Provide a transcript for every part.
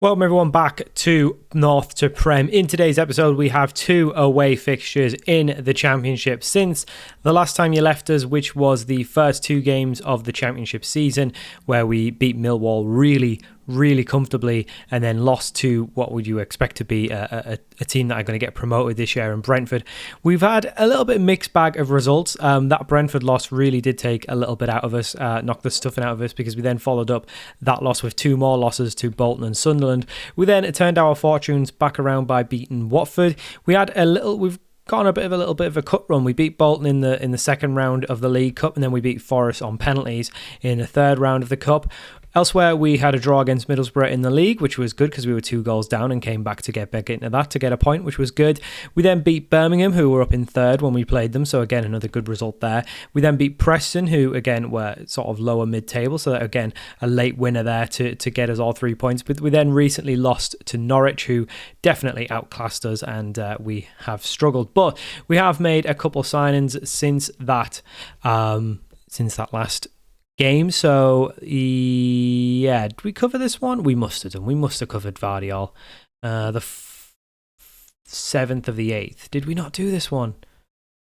Welcome everyone back to North to Prem. In today's episode, we have two away fixtures in the Championship since the last time you left us, which was the first two games of the Championship season, where we beat Millwall really comfortably and then lost to what would you expect to be a team that are going to get promoted this year in Brentford. We've had a little bit mixed bag of results. That Brentford loss really did take a little bit out of us, knocked the stuffing out of us, because we then followed up that loss with two more losses to Bolton and Sunderland. We then turned our fortunes back around by beating Watford. We've gone a little bit of a cut run. We beat Bolton in the second round of the League Cup, and then we beat Forest on penalties in the third round of the Cup. Elsewhere, we had a draw against Middlesbrough in the league, which was good because we were 2 goals down and came back to get back into that to get a point, which was good. We then beat Birmingham, who were up in third when we played them, so again, another good result there. We then beat Preston, who again were sort of lower mid-table, so that, again, a late winner there to get us all 3 points. But we then recently lost to Norwich, who definitely outclassed us, and we have struggled. But we have made a couple signings since that last game. So yeah, did we cover this one? We must have done. We must have covered Vardiol, the 7th of the 8th. Did we not do this one?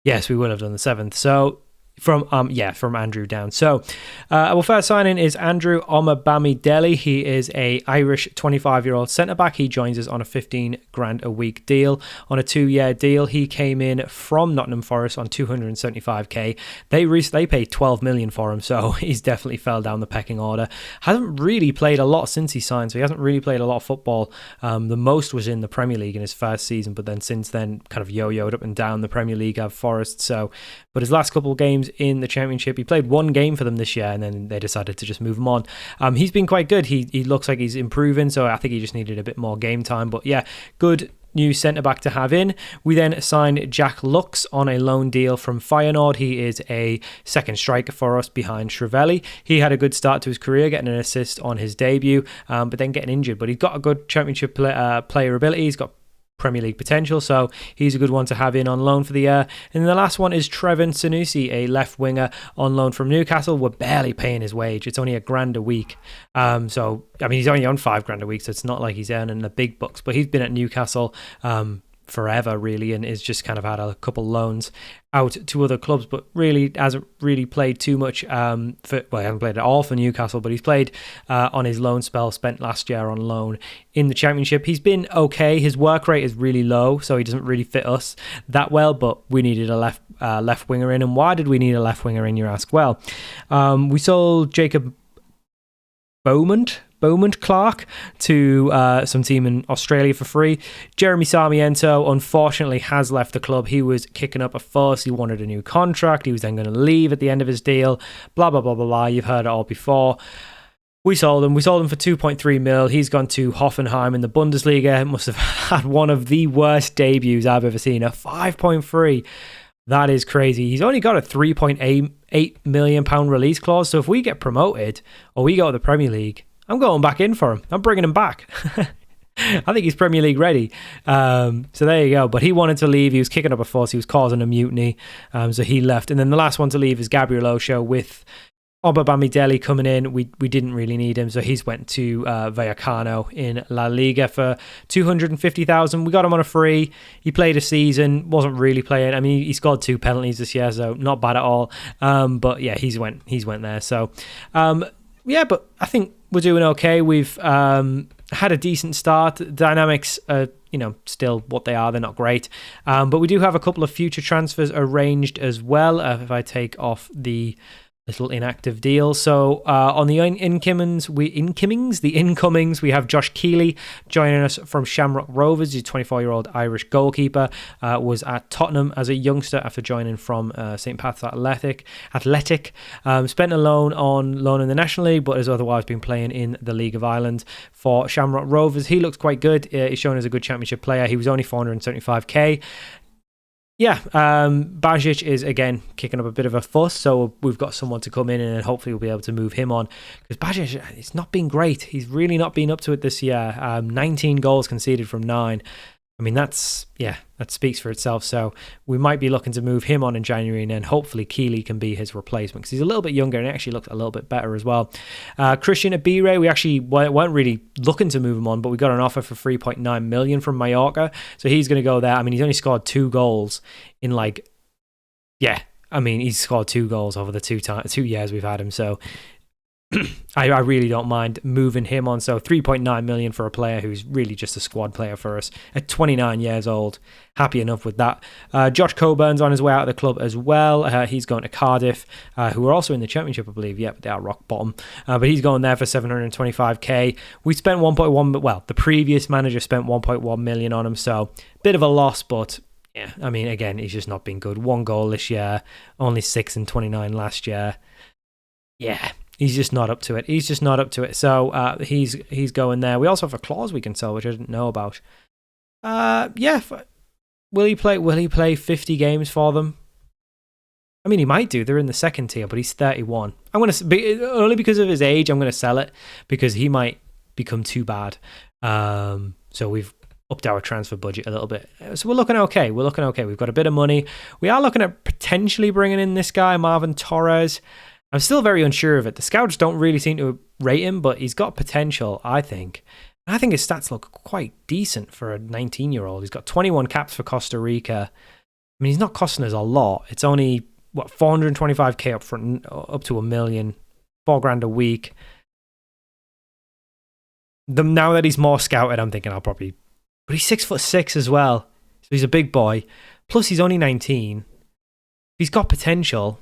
Yes, we would have done the 7th. So from Andrew down. So our first signing is Andrew Omabamidele. He is a Irish 25-year-old centre-back. He joins us on a 15 grand a week deal. On a 2-year deal, he came in from Nottingham Forest on 275k. They paid 12 million for him, so he's definitely fell down the pecking order. Hasn't really played a lot since he signed, so he hasn't really played a lot of football. The most was in the Premier League in his first season, but then since then kind of yo-yoed up and down the Premier League of Forest. But his last couple of games in the Championship, he played 1 game for them this year, and then they decided to just move him on. He's been quite good. He looks like he's improving, so I think he just needed a bit more game time. But yeah, good new centre-back to have in. We then signed Jack Lux on a loan deal from Feyenoord. He is a second striker for us behind Shrivelli. He had a good start to his career, getting an assist on his debut, but then getting injured. But he's got a good Championship player ability. He's got Premier League potential, so he's a good one to have in on loan for the year. And the last one is Trevin Sanusi, a left winger on loan from Newcastle. We're barely paying his wage. It's only £1,000 a week. So I mean, he's only on £5,000 a week, so it's not like he's earning the big bucks. But he's been at Newcastle forever, really, and is just kind of had a couple loans out to other clubs, but really hasn't really played too much he hasn't played at all for Newcastle, but he's played on his loan spell, spent last year on loan in the Championship. He's been okay. His work rate is really low, so he doesn't really fit us that well, but we needed a left winger in. And why did we need a left winger in, you ask? Well, we sold Jacob Beaumont Clark to some team in Australia for free. Jeremy Sarmiento unfortunately has left the club. He was kicking up a fuss. He wanted a new contract. He was then going to leave at the end of his deal. Blah, blah, blah, blah, blah. You've heard it all before. We sold him. We sold him for 2.3 mil. He's gone to Hoffenheim in the Bundesliga. Must have had one of the worst debuts I've ever seen. A 5.3. That is crazy. He's only got a £3.8 million release clause. So if we get promoted or we go to the Premier League, I'm going back in for him. I'm bringing him back. I think he's Premier League ready. So there you go. But he wanted to leave. He was kicking up a fuss. He was causing a mutiny. So he left. And then the last one to leave is Gabriel Osho with Omabamidele coming in. We didn't really need him. So he's went to Vallecano in La Liga for 250,000. We got him on a free. He played a season. Wasn't really playing. I mean, he scored 2 penalties this year, so not bad at all. But yeah, he's went there. So yeah, but I think we're doing okay. We've had a decent start. Dynamics are, still what they are. They're not great. But we do have a couple of future transfers arranged as well. If I take off the little inactive deal. So on the incomings, we have Josh Keeley joining us from Shamrock Rovers. He's a 24-year-old Irish goalkeeper. Was at Tottenham as a youngster after joining from St. Pat's Athletic. Spent a loan in the National League, but has otherwise been playing in the League of Ireland for Shamrock Rovers. He looks quite good. He's shown as a good Championship player. He was only 475k. Yeah, Bajic is again kicking up a bit of a fuss, so we've got someone to come in and hopefully we'll be able to move him on, because Bajic, it's not been great. He's really not been up to it this year. 19 goals conceded from 9. I mean, that speaks for itself. So we might be looking to move him on in January, and then hopefully Keeley can be his replacement because he's a little bit younger and he actually looks a little bit better as well. Christian Abire, we actually weren't really looking to move him on, but we got an offer for 3.9 million from Mallorca, so he's going to go there. I mean, he's only scored 2 goals in he's scored 2 goals over the 2 years we've had him, so I really don't mind moving him on. So 3.9 million for a player who's really just a squad player for us at 29 years old. Happy enough with that. Josh Coburn's on his way out of the club as well. He's going to Cardiff, who are also in the Championship, I believe. Yeah, but they are rock bottom. But he's going there for 725k. We spent 1.1, well, the previous manager spent 1.1 million on him, so bit of a loss, but yeah, I mean, again, he's just not been good. 1 goal this year, only 6 and 29 last year. Yeah. He's just not up to it. So he's going there. We also have a clause we can sell, which I didn't know about. Will he play 50 games for them? I mean, he might do. They're in the second tier, but he's 31. Only because of his age, I'm going to sell it because he might become too bad. So we've upped our transfer budget a little bit. So we're looking okay. We've got a bit of money. We are looking at potentially bringing in this guy, Marvin Torres. I'm still very unsure of it. The scouts don't really seem to rate him, but he's got potential, I think. I think his stats look quite decent for a 19-year-old. He's got 21 caps for Costa Rica. I mean, he's not costing us a lot. It's only, 425k up front, up to $1 million, $4,000 a week. Now that he's more scouted, I'm thinking but he's 6'6" as well. So he's a big boy. Plus, he's only 19. He's got potential.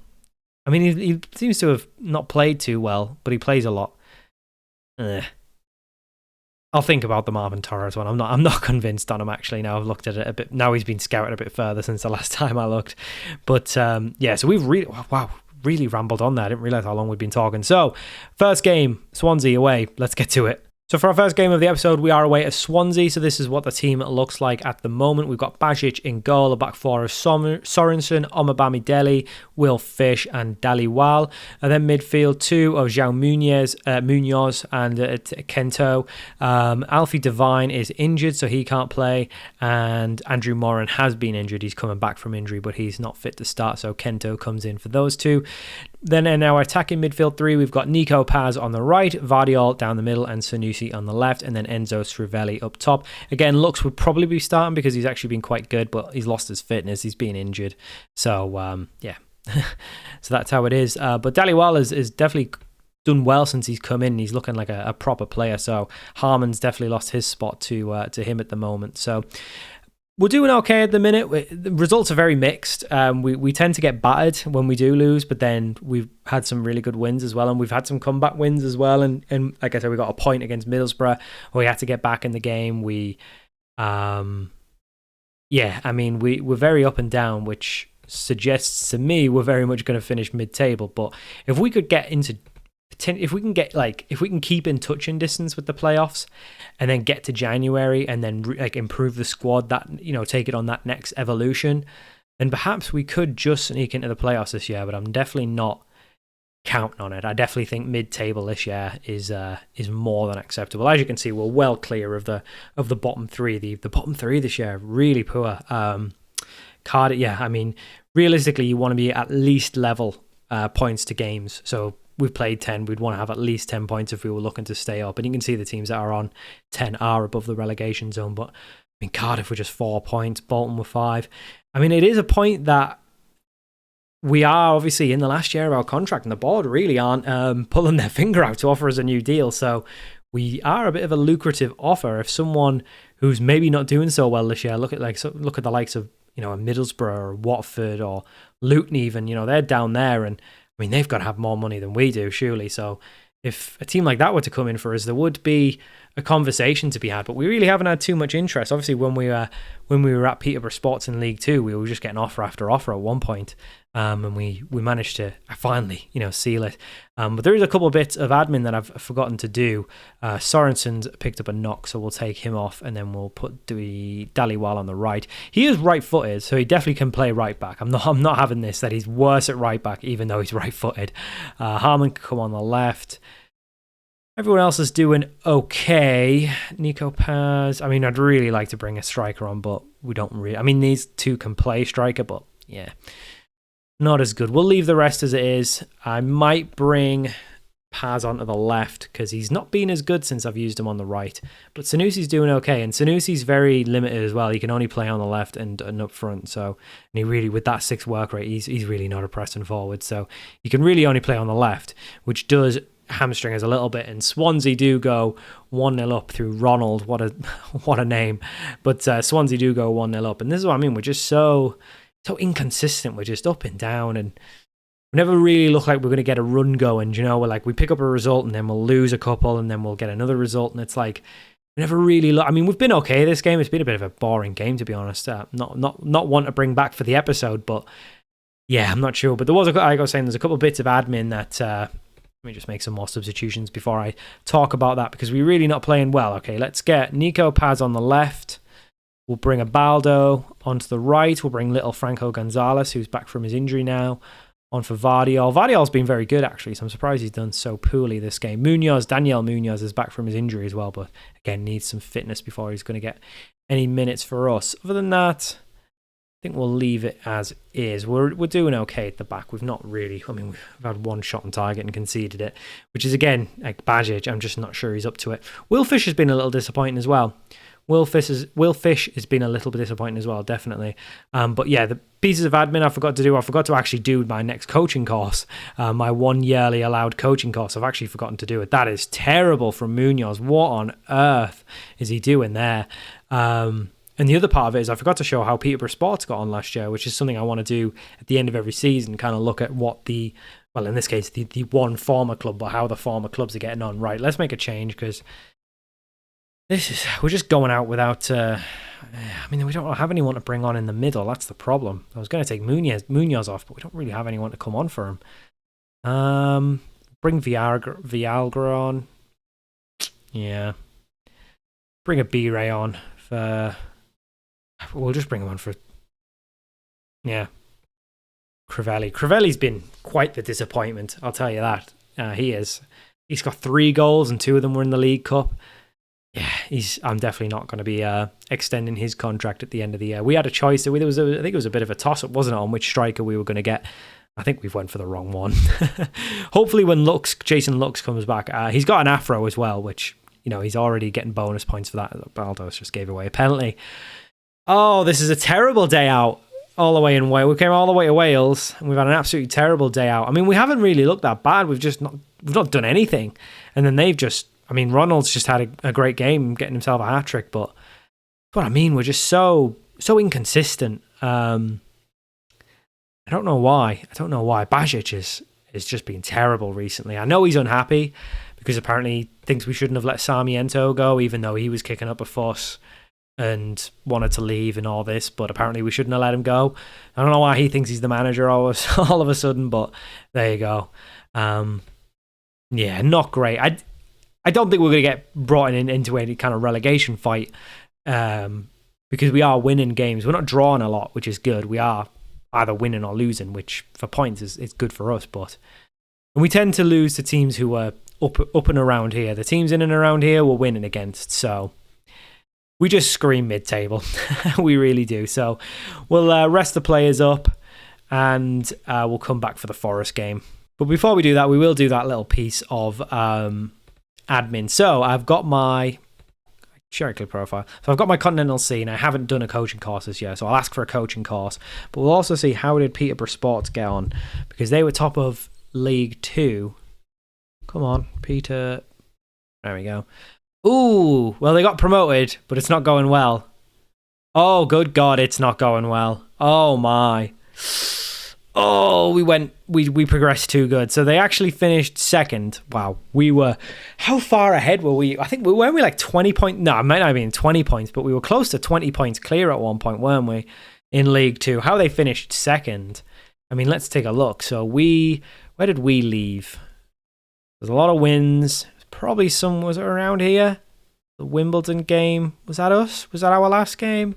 I mean, he seems to have not played too well, but he plays a lot. I'll think about the Marvin Torres one. I'm not convinced on him, actually. Now I've looked at it a bit. Now he's been scouted a bit further since the last time I looked. But so we've really rambled on there. I didn't realise how long we'd been talking. So, first game, Swansea away. Let's get to it. So for our first game of the episode, we are away at Swansea. So this is what the team looks like at the moment. We've got Bajic in goal, a back four of Sorensen, Omabami Dele, Will Fish and Daliwal. And then midfield 2 of João Munoz and Kento. Alfie Devine is injured, so he can't play. And Andrew Moran has been injured. He's coming back from injury, but he's not fit to start. So Kento comes in for those two. Then in our attacking midfield 3, we've got Nico Paz on the right, Vardiol down the middle, and Sanusi on the left, and then Enzo Scrivelli up top. Again, Lux would probably be starting because he's actually been quite good, but he's lost his fitness. He's been injured. So, so that's how it is. But Daliwal is definitely done well since he's come in. He's looking like a proper player. So Harmon's definitely lost his spot to him at the moment. So we're doing okay at the minute. The results are very mixed. We tend to get battered when we do lose, but then we've had some really good wins as well, and we've had some comeback wins as well. And like I said, we got a point against Middlesbrough where we had to get back in the game. We're very up and down, which suggests to me we're very much going to finish mid-table. But if we could get into if we can keep in touching distance with the playoffs and then get to January and then improve the squad, that take it on that next evolution, then perhaps we could just sneak into the playoffs this year. But I'm definitely not counting on it. I definitely think mid-table this year is more than acceptable. As you can see, we're well clear of the bottom 3. The bottom 3 this year really poor. Cardiff, I mean, realistically, you want to be at least level points to games. So we've played 10. We'd want to have at least 10 points if we were looking to stay up. And you can see the teams that are on 10 are above the relegation zone. But I mean, Cardiff were just 4 points. Bolton were 5. I mean, it is a point that we are obviously in the last year of our contract, and the board really aren't pulling their finger out to offer us a new deal. So we are a bit of a lucrative offer. If someone who's maybe not doing so well this year, look at the likes of a Middlesbrough or Watford or Luton even, they're down there, and I mean, they've got to have more money than we do, surely. So if a team like that were to come in for us, there would be a conversation to be had. But we really haven't had too much interest. Obviously, when we were at Peterborough Sports in League 2, we were just getting offer after offer at one point. And we managed to finally, seal it. But there is a couple of bits of admin that I've forgotten to do. Sorensen's picked up a knock, so we'll take him off, and then we'll put Daliwal on the right. He is right-footed, so he definitely can play right back. I'm not having this that he's worse at right back, even though he's right-footed. Harmon can come on the left. Everyone else is doing okay. Nico Paz. I mean, I'd really like to bring a striker on, but we don't really. I mean, these two can play striker, but yeah, not as good. We'll leave the rest as it is. I might bring Paz onto the left because he's not been as good since I've used him on the right. But Sanusi's doing okay, and Sanusi's very limited as well. He can only play on the left and up front. So, and he really, with that 6 work rate, he's really not a pressing forward. So he can really only play on the left, which does hamstring us a little bit. And Swansea do go 1-0 up through Ronald. What a name. But Swansea do go 1-0 up, and this is what I mean. We're just so inconsistent. We're just up and down, and we never really look like we're going to get a run going. You know, we're like, we pick up a result and then we'll lose a couple and then we'll get another result, and it's like we never really look. I mean, we've been okay this game. It's been a bit of a boring game, to be honest. Not one to bring back for the episode, but yeah, I'm not sure. But there was like I was saying, there's a couple of bits of admin that let me just make some more substitutions before I talk about that, because we're really not playing well. Okay, let's get Nico Paz on the left. We'll bring a Baldo onto the right. We'll bring little Franco Gonzalez, who's back from his injury now, on for Vardiol. Vardiol's been very good, actually, so I'm surprised he's done so poorly this game. Daniel Munoz is back from his injury as well, but again, needs some fitness before he's going to get any minutes for us. Other than that, I think we'll leave it as is. We're doing okay at the back. We've not really, I mean, we've had one shot on target and conceded it, which is, again, like Bajic. I'm just not sure he's up to it. Will Fish has been a little disappointing as well. Will Fish has been a little bit disappointing as well, definitely. But yeah, the pieces of admin I forgot to actually do my next coaching course, my 1 yearly allowed coaching course. I've actually forgotten to do it. That is terrible from Munoz. What on earth is he doing there? And the other part of it is I forgot to show how Peterborough Sports got on last year, which is something I want to do at the end of every season, kind of look at what in this case, the one former club, but how the former clubs are getting on. Right, let's make a change, because we're just going out without, I mean, we don't have anyone to bring on in the middle. That's the problem. I was going to take Munoz off, but we don't really have anyone to come on for him. Bring Viagra on. Yeah. Bring a B-Ray on for... We'll just bring him on for... Yeah. Crivelli. Crivelli's been quite the disappointment, I'll tell you that. He is. He's got 3 goals and 2 of them were in the League Cup. Yeah, I'm definitely not going to be extending his contract at the end of the year. We had a choice. I think it was a bit of a toss-up, wasn't it, on which striker we were going to get. I think we've went for the wrong one. Hopefully when Jason Lux comes back, he's got an afro as well, which, you know, he's already getting bonus points for that. Baldos just gave away a penalty. Oh, this is a terrible day out all the way in Wales. We came all the way to Wales, and we've had an absolutely terrible day out. I mean, we haven't really looked that bad. We've not done anything. And then they've just... I mean, Ronald's just had a great game, getting himself a hat-trick, but that's what I mean. We're just so inconsistent. I don't know why. Bajic is just been terrible recently. I know he's unhappy because apparently he thinks we shouldn't have let Sarmiento go, even though he was kicking up a fuss and wanted to leave and all this, but apparently we shouldn't have let him go. I don't know why he thinks he's the manager all of a sudden, but there you go. Yeah, not great. I don't think we're going to get brought into any kind of relegation fight because we are winning games. We're not drawing a lot, which is good. We are either winning or losing, which for points is good for us. But we tend to lose to teams who are up and around here. The teams in and around here we're winning against. So we just scream mid-table. We really do. So we'll rest the players up and we'll come back for the Forest game. But before we do that, we will do that little piece of... admin. So I've got my click profile. So I've got my Continental C, and I haven't done a coaching course this year, so I'll ask for a coaching course. But we'll also see how did Peterborough Sports get on, because they were top of League 2. Come on, Peter. There we go. Ooh, well, they got promoted, but it's not going well. Oh, good God, it's not going well. Oh my. Oh, we progressed too good. So they actually finished second. Wow. How far ahead were we? I think weren't we like 20 points? No, it might not have been 20 points, but we were close to 20 points clear at one point, weren't we? In League 2. How they finished second? I mean, let's take a look. So where did we leave? There's a lot of wins. Probably was it around here? The Wimbledon game. Was that us? Was that our last game?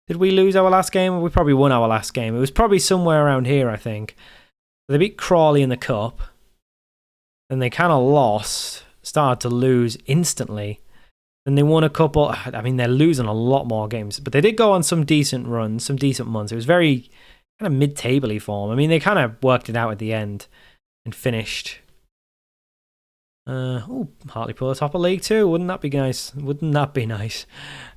Did we lose our last game? We probably won our last game. It was probably somewhere around here, I think. They beat Crawley in the cup. Then they kind of lost. started to lose instantly. And they won a couple. I mean, they're losing a lot more games, but they did go on some decent runs, some decent months. It was very kind of mid-table-y form. I mean, they kind of worked it out at the end and finished. Hartlepool atop of League Two. Wouldn't that be nice? Wouldn't that be nice?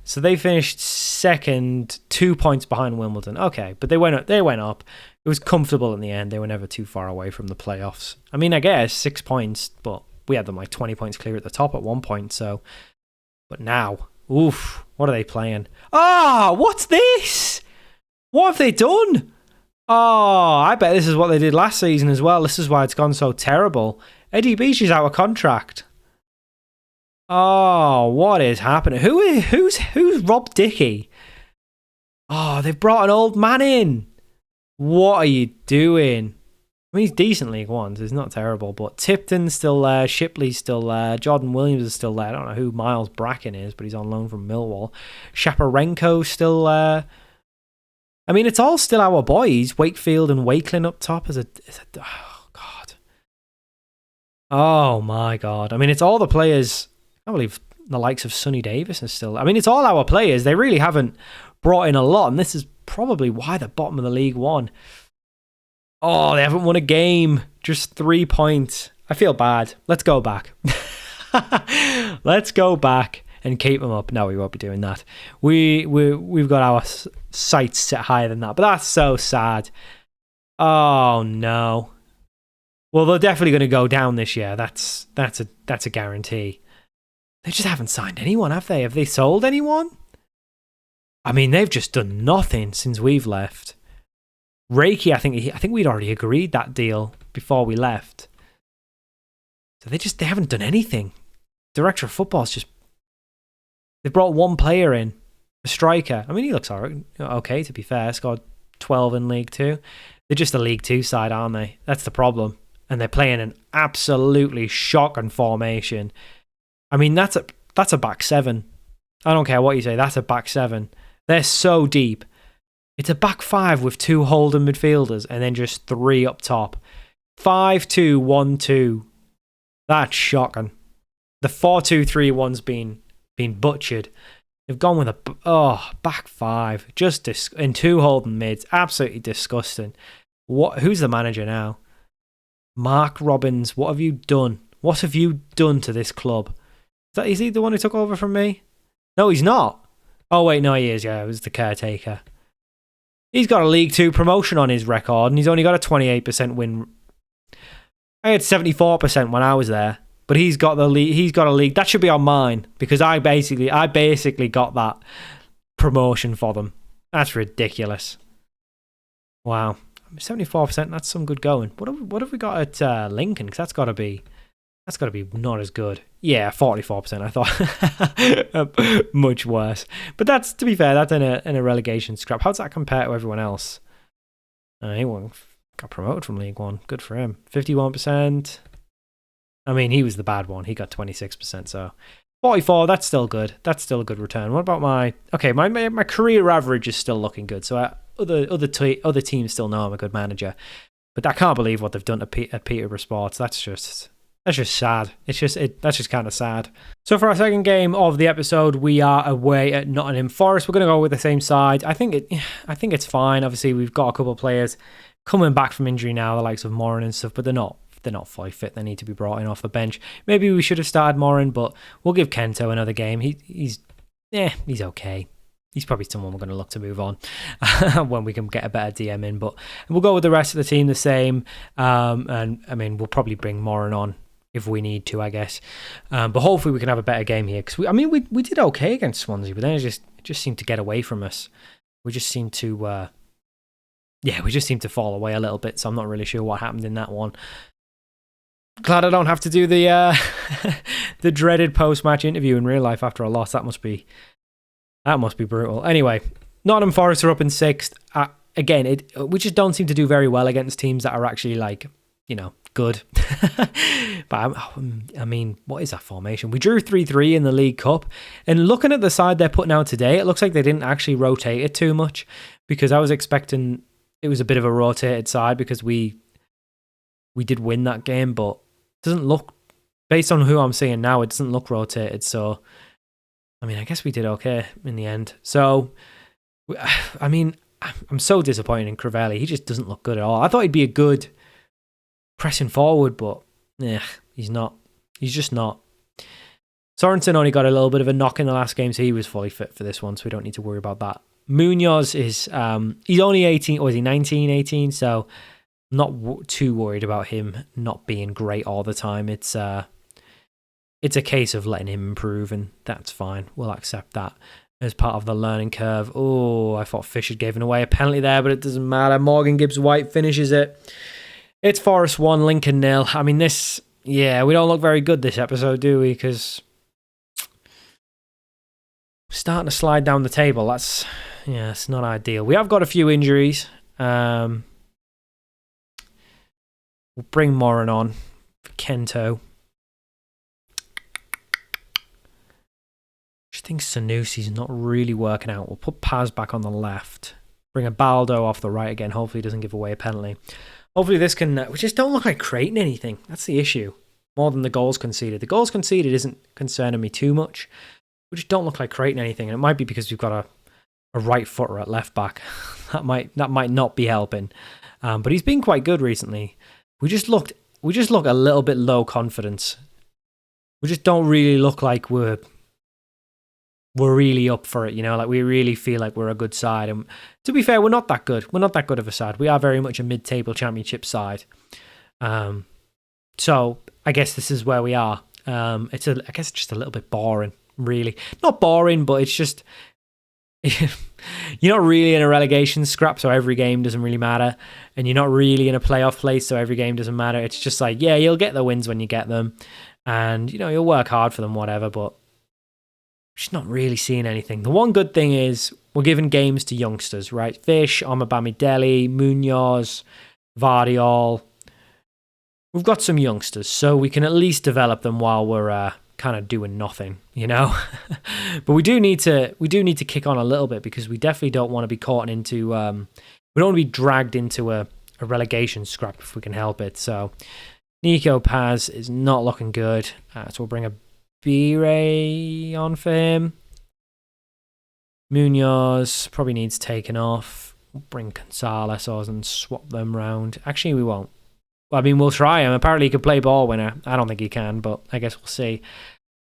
So they finished second, 2 points behind Wimbledon. Okay, but they went up. It was comfortable in the end. They were never too far away from the playoffs. I mean, I guess 6 points, but we had them like 20 points clear at the top at one point. So, but now, oof, what are they playing? What's this? What have they done? I bet this is what they did last season as well. This is why it's gone so terrible. Eddie Beach is out of contract. What is happening? Who's Rob Dickey? They've brought an old man in. What are you doing? I mean, he's decent League One, so he's not terrible, but Tipton's still there, Shipley's still there, Jordan Williams is still there. I don't know who Miles Bracken is, but he's on loan from Millwall. Shaparenko's still there. I mean, it's all still our boys. Wakefield and Wakelin up top as a oh, God. Oh, my God. I mean, it's all the players. I can't believe the likes of Sonny Davis is still... I mean, it's all our players. They really haven't brought in a lot, and this is probably why they're bottom of the League One. They haven't won a game. Just 3 points. I feel bad. Let's go back. Let's go back and keep them up. No, we won't be doing that. We've got our sights set higher than that. But that's so sad. Oh, no. Well, they're definitely going to go down this year. That's a guarantee. They just haven't signed anyone, have they? Have they sold anyone? I mean, they've just done nothing since we've left. Reiki, I think we'd already agreed that deal before we left. So they haven't done anything. Director of football's just... They brought one player in, a striker. I mean, he looks okay, to be fair. Scored 12 in League Two. They're just a League Two side, aren't they? That's the problem. And they're playing an absolutely shocking formation. I mean, that's a back seven. I don't care what you say. That's a back seven. They're so deep. It's a back five with 2 holding midfielders and then just 3 up top. 5-2-1-2. That's shocking. The 4-2-3-1's been butchered. They've gone with a back 5, and 2 holding mids. Absolutely disgusting. Who's the manager now? Mark Robbins. What have you done? What have you done to this club? Is he the one who took over from me? No, he's not. Oh wait, no, he is. Yeah, it was the caretaker. He's got a League Two promotion on his record, and he's only got a 28% win. I had 74% when I was there, but he's got a league. That should be on mine because I basically got that promotion for them. That's ridiculous. Wow, 74%. That's some good going. What have we got at Lincoln? Because that's got to be not as good. Yeah, 44%. I thought much worse. But that's, to be fair, that's in a relegation scrap. How does that compare to everyone else? He got promoted from League One. Good for him. 51%. I mean, he was the bad one. He got 26%. So 44. That's still good. That's still a good return. What about my career average is still looking good. So other teams still know I'm a good manager. But I can't believe what they've done at Peterborough Sports. That's just sad. That's just kind of sad. So for our second game of the episode, we are away at Nottingham Forest. We're going to go with the same side. I think it's fine. Obviously, we've got a couple of players coming back from injury now, the likes of Moran and stuff, but they're not fully fit. They need to be brought in off the bench. Maybe we should have started Moran, but we'll give Kento another game. He's okay. He's probably someone we're going to look to move on when we can get a better DM in. But we'll go with the rest of the team the same. And I mean, we'll probably bring Moran on if we need to, I guess. But hopefully we can have a better game here. Because we did okay against Swansea, but then it just seemed to get away from us. We just seemed to fall away a little bit. So I'm not really sure what happened in that one. Glad I don't have to do the the dreaded post-match interview in real life after a loss. That must be brutal. Anyway, Nottingham Forest are up in 6th. Again, we just don't seem to do very well against teams that are actually good. But I mean, what is that formation? We drew 3-3 in the League Cup, and looking at the side they're putting out today, it looks like they didn't actually rotate it too much, because I was expecting it was a bit of a rotated side because we did win that game, but it doesn't look based on who I'm seeing now, it doesn't look rotated. So, I mean, I guess we did okay in the end. So, I mean, I'm so disappointed in Crivelli. He just doesn't look good at all. I thought he'd be a good pressing forward, but he's not. He's just not. Sorensen only got a little bit of a knock in the last game, so he was fully fit for this one, so we don't need to worry about that. Munoz is, he's only 18, or is he 19, 18? So I'm not too worried about him not being great all the time. It's a case of letting him improve, and that's fine. We'll accept that as part of the learning curve. Oh, I thought Fish had given away a penalty there, but it doesn't matter. Morgan Gibbs-White finishes it. It's Forest 1, Lincoln 0. I mean, we don't look very good this episode, do we? Because starting to slide down the table. It's not ideal. We have got a few injuries. We'll bring Moran on for Kento. I think Sanusi's not really working out. We'll put Paz back on the left. Bring a Baldo off the right again. Hopefully he doesn't give away a penalty. Hopefully this can... we just don't look like creating anything. That's the issue. More than the goals conceded. The goals conceded isn't concerning me too much. We just don't look like creating anything. And it might be because we've got a right footer at left back. that might not be helping. But he's been quite good recently. We just look a little bit low confidence. We just don't really look like we're really up for it, like we really feel like we're a good side. And to be fair, we're not that good. We're not that good of a side. We are very much a mid-table championship side. So I guess this is where we are. I guess it's just a little bit boring, really. Not boring, but it's just you're not really in a relegation scrap, so every game doesn't really matter. And you're not really in a playoff place, so every game doesn't matter. It's just like, you'll get the wins when you get them. And, you'll work hard for them, whatever, but just not really seeing anything. The one good thing is we're giving games to youngsters, right? Fish, Omabami Deli, Munoz, Vardiol. We've got some youngsters, so we can at least develop them while we're kind of doing nothing, But we do need to kick on a little bit, because we definitely don't want to be caught into... we don't want to be dragged into a relegation scrap if we can help it. So Nico Paz is not looking good. So we'll bring a B-Ray on for him. Munoz probably needs taken off. We'll bring Gonzalez on and swap them round. Actually, we won't. Well, I mean, we'll try him. Apparently, he can play ball winner. I don't think he can, but I guess we'll see.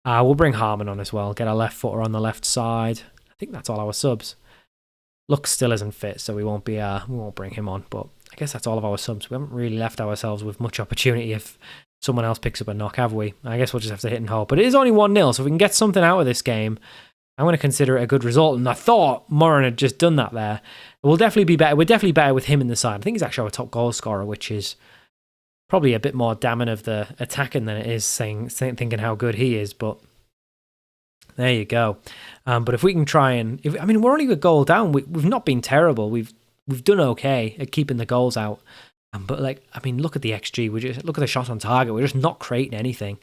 We'll bring Harmon on as well. Get a left footer on the left side. I think that's all our subs. Lux still isn't fit, so we won't bring him on. But I guess that's all of our subs. We haven't really left ourselves with much opportunity if someone else picks up a knock, have we? I guess we'll just have to hit and hope. But it is only 1-0, so if we can get something out of this game, I'm going to consider it a good result. And I thought Moran had just done that there. We'll definitely be better. We're definitely better with him in the side. I think he's actually our top goal scorer, which is probably a bit more damning of the attacking than it is thinking how good he is. But there you go. But if we can try and... we're only a goal down. We've not been terrible. We've done okay at keeping the goals out. But look at the XG. Look at the shot on target. We're just not creating anything.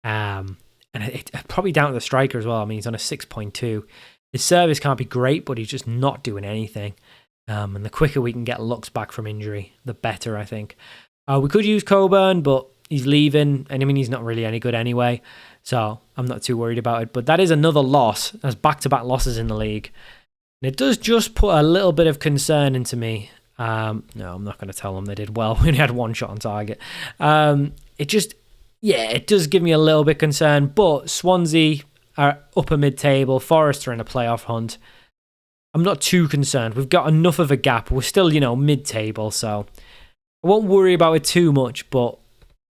And it's probably down to the striker as well. He's on a 6.2. His service can't be great, but he's just not doing anything. And the quicker we can get Lux back from injury, the better, I think. We could use Coburn, but he's leaving. And he's not really any good anyway. So I'm not too worried about it. But that is another loss. That's back-to-back losses in the league. And it does just put a little bit of concern into me. No, I'm not going to tell them they did well. We only had one shot on target. It does give me a little bit concerned. But Swansea are upper mid-table. Forest are in a playoff hunt. I'm not too concerned. We've got enough of a gap. We're still, mid-table. So I won't worry about it too much. But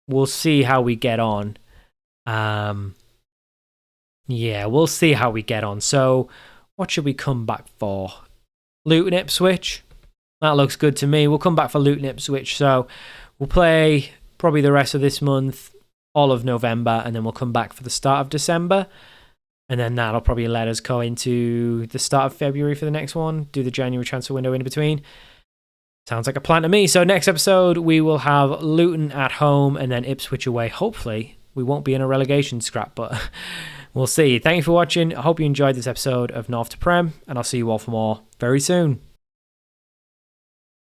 we'll see how we get on. We'll see how we get on. So what should we come back for? Luton Ipswich. That looks good to me. We'll come back for Luton Ipswich. So we'll play probably the rest of this month, all of November, and then we'll come back for the start of December. And then that'll probably let us go into the start of February for the next one, do the January transfer window in between. Sounds like a plan to me. So next episode, we will have Luton at home and then Ipswich away. Hopefully, we won't be in a relegation scrap, but we'll see. Thank you for watching. I hope you enjoyed this episode of North to Prem, and I'll see you all for more very soon.